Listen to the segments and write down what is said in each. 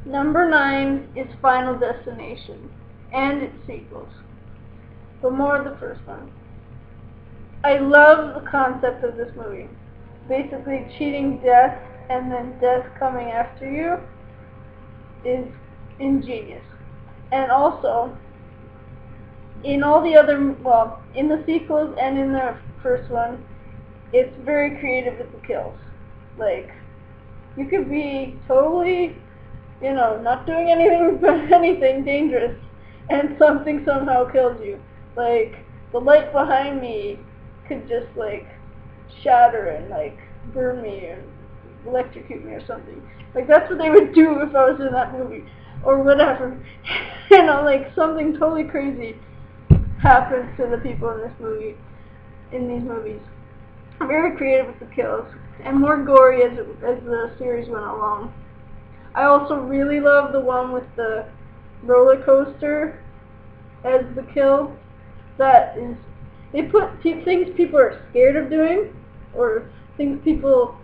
Number 9 is Final Destination and its sequels, but more of the first one. I love the concept of this movie. Basically, cheating death and then death coming after you is ingenious. And also, in all the other, well, in the sequels and in the first one, it's very creative with the kills. Like, you could be totally, not doing anything dangerous, and something somehow kills you. Like, the light behind me could just, like, shatter and, like, burn me or electrocute me or something. Like, that's what they would do if I was in that movie, or whatever. Like, something totally crazy happens to the people in these movies. Very creative with the kills, and more gory as the series went along. I also really love the one with the roller coaster as the kill. That is, they put things people are scared of doing, or things people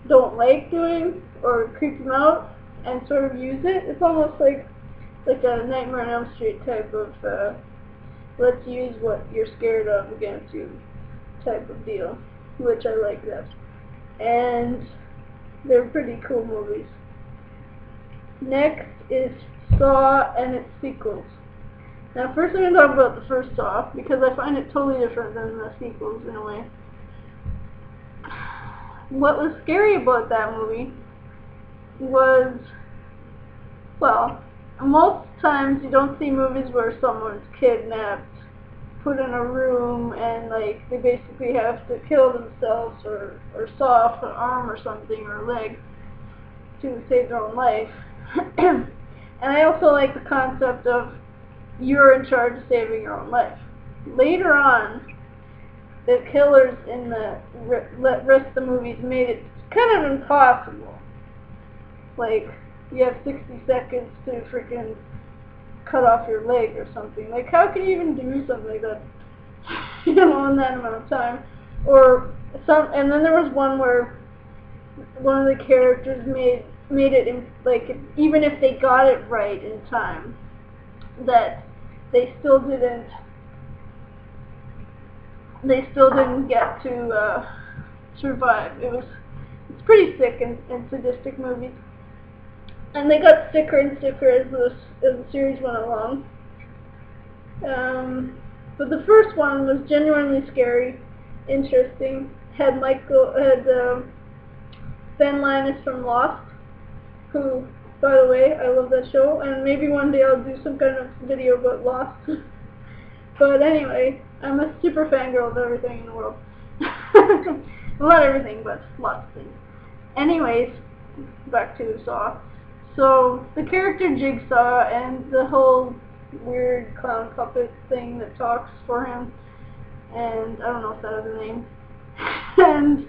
don't like doing, or creep them out, and sort of use it. It's almost like a Nightmare on Elm Street type of let's use what you're scared of against you type of deal, which I like that. And they're pretty cool movies. Next is Saw and its sequels. Now first I'm going to talk about the first Saw, because I find it totally different than the sequels in a way. What was scary about that movie was, well, most times you don't see movies where someone's kidnapped, put in a room, and like they basically have to kill themselves or saw off an arm or something, or a leg, to save their own life. And I also like the concept of you're in charge of saving your own life. Later on, the killers in the rest of the movies made it kind of impossible. Like, you have 60 seconds to freaking cut off your leg or something. Like, how can you even do something like that, in that amount of time? And then there was one where one of the characters made it like, even if they got it right in time, that they still didn't get to survive. It's pretty sick and sadistic movie. And they got sicker and sicker as the series went along. But the first one was genuinely scary, interesting. Had Ben Linus from Lost, who, by the way, I love that show, and maybe one day I'll do some kind of video about Lost. But anyway, I'm a super fangirl of everything in the world. Well, not everything, but lots of things. Anyways, back to Saw. So, the character Jigsaw and the whole weird clown puppet thing that talks for him, and I don't know if that has a name, and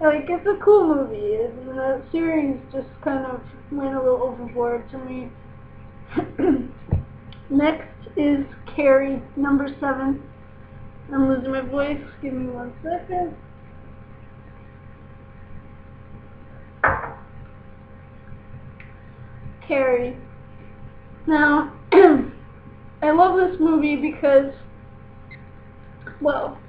like, it's a cool movie, and the series just kind of went a little overboard to me. Next is Carrie, number 7. I'm losing my voice, give me 1 second. Carrie. Now, I love this movie because, well,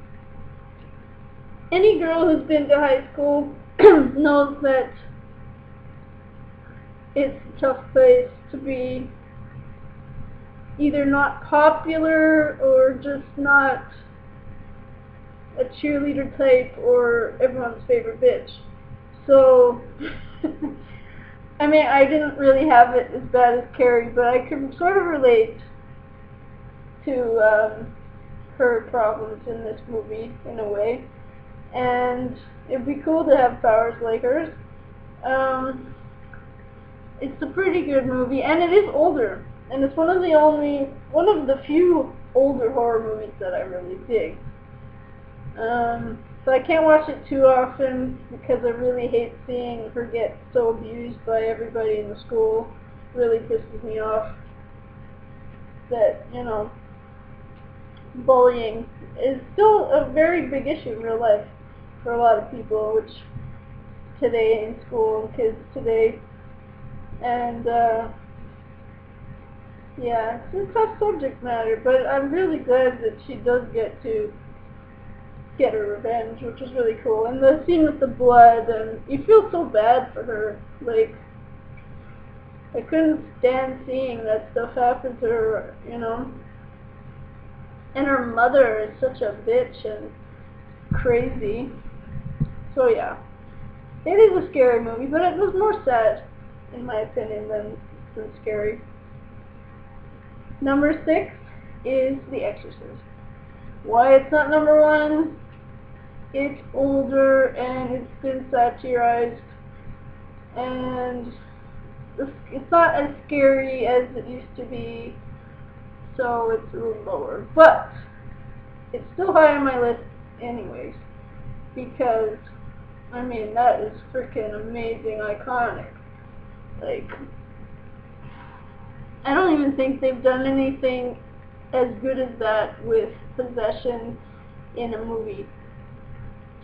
any girl who's been to high school knows that it's a tough place to be either not popular or just not a cheerleader type or everyone's favorite bitch. So, I mean, I didn't really have it as bad as Carrie, but I can sort of relate to her problems in this movie in a way, and it'd be cool to have powers like hers. It's a pretty good movie, and it is older, and it's one of the few older horror movies that I really dig. So I can't watch it too often because I really hate seeing her get so abused by everybody in the school. It really pisses me off that, bullying is still a very big issue in real life for a lot of people, today in school and kids today. And Yeah, it's a tough subject matter, but I'm really glad that she does get to get her revenge, which is really cool. And the scene with the blood, and you feel so bad for her. Like, I couldn't stand seeing that stuff happen to her, you know. And her mother is such a bitch and crazy. So yeah, it is a scary movie, but it was more sad, in my opinion, than scary. Number 6 is The Exorcist. Why it's not number 1? It's older and it's been satirized, and it's not as scary as it used to be, so it's a little lower. But it's still high on my list anyways, because, I mean, that is freaking amazing, iconic. Like, I don't even think they've done anything as good as that with possession in a movie.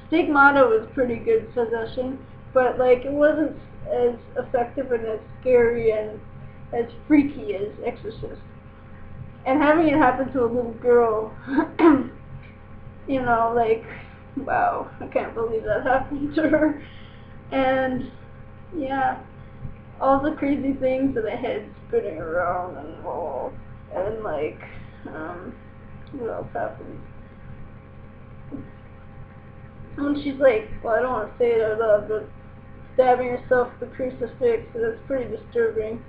Stigmata was pretty good possession, but like it wasn't as effective and as scary and as freaky as Exorcist. And having it happen to a little girl, you know, like, wow, I can't believe that happened to her. And yeah, all the crazy things and the head spinning around and like, what else happens? When she's like, well, I don't want to say it out loud, but stabbing herself with a crucifix, that's pretty disturbing.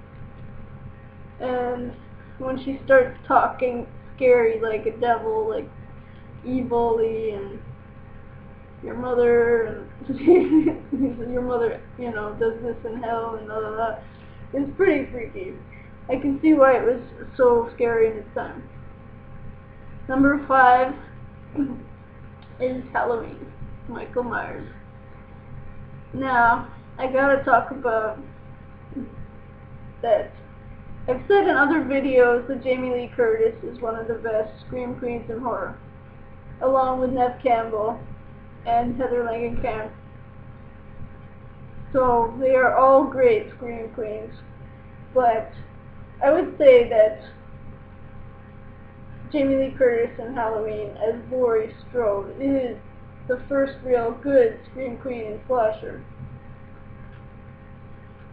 And when she starts talking scary like a devil, like evilly, and your mother, and your mother, you know, does this in hell, and blah, blah, blah. It's pretty freaky. I can see why it was so scary in its time. Number 5 is Halloween. Michael Myers. Now, I gotta talk about that. I've said in other videos that Jamie Lee Curtis is one of the best scream queens in horror, along with Neve Campbell and Heather Langenkamp. So they are all great scream queens, but I would say that Jamie Lee Curtis in Halloween as Laurie Strode is the first real good scream queen in slasher.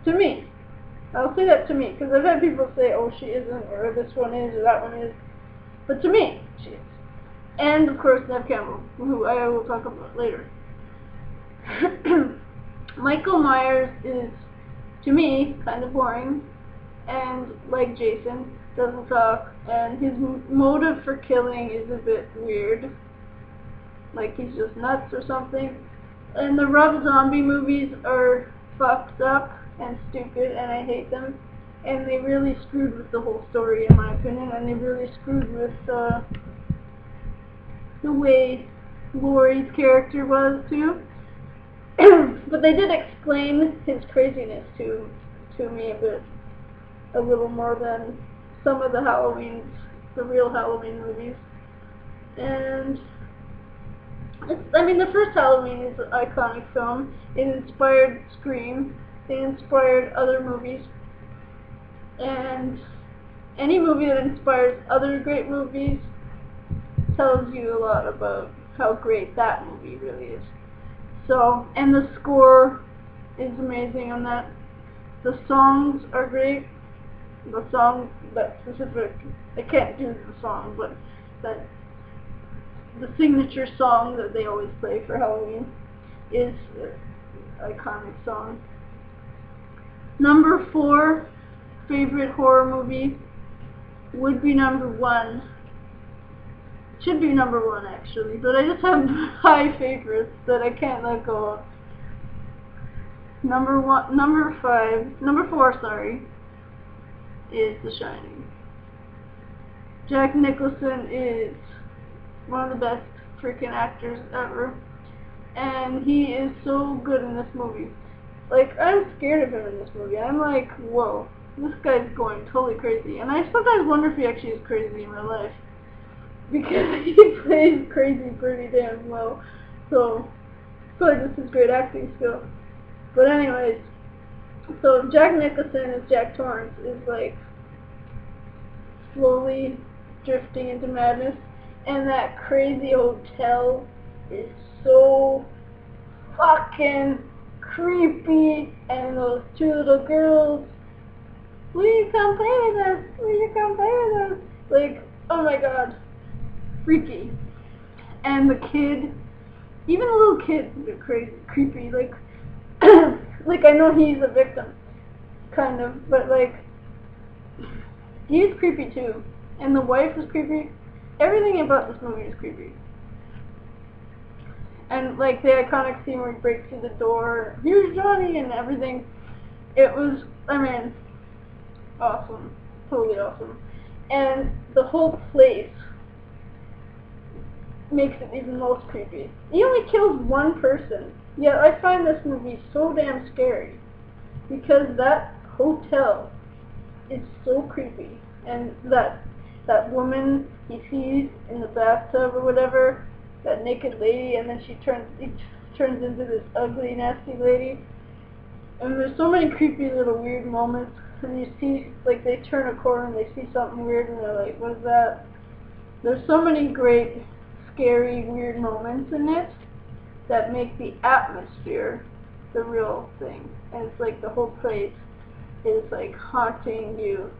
To me. I'll say that to me, because I've had people say, oh, she isn't, or this one is, or that one is. But to me, she is. And, of course, Neve Campbell, who I will talk about later. Michael Myers is, to me, kind of boring, and, like Jason, doesn't talk, and his motive for killing is a bit weird. Like he's just nuts or something. And the Rob Zombie movies are fucked up and stupid, and I hate them. And they really screwed with the whole story, in my opinion, and they really screwed with the way Laurie's character was too. But they did explain his craziness to me a little more than some of the real Halloween movies. And I mean, the first Halloween is an iconic film. It inspired Scream. It inspired other movies. And any movie that inspires other great movies tells you a lot about how great that movie really is. So, and the score is amazing on that. The songs are great. The song, that specific, I can't do the song, but the signature song that they always play for Halloween is an iconic song. Number 4 favorite horror movie would be number 1. Should be number 1 actually, but I just have high favorites that I can't let go of. Number 4, sorry, is The Shining. Jack Nicholson is one of the best freaking actors ever, and he is so good in this movie. Like, I'm scared of him in this movie. I'm like, whoa, this guy's going totally crazy. And I sometimes wonder if he actually is crazy in real life, because he plays crazy pretty damn well. So just his great acting skill. But anyways, so Jack Nicholson as Jack Torrance is like slowly drifting into madness. And that crazy hotel is so fucking creepy. And those two little girls, will you come play with us? Will you come play with us? Like, oh my god, freaky. And the kid, even the little kid, is crazy, creepy. Like, like I know he's a victim, kind of, but like, he's creepy too. And the wife is creepy. Everything about this movie is creepy. And like the iconic scene where he breaks through the door, here's Johnny, and everything. It was, I mean, awesome. Totally awesome. And the whole place makes it even most creepy. He only kills one person, yet I find this movie so damn scary. Because that hotel is so creepy. And that woman he sees in the bathtub or whatever, that naked lady, and then she turns into this ugly, nasty lady. And there's so many creepy little weird moments. And you see, like, they turn a corner and they see something weird and they're like, what is that? There's so many great, scary, weird moments in it that make the atmosphere the real thing. And it's like the whole place is like haunting you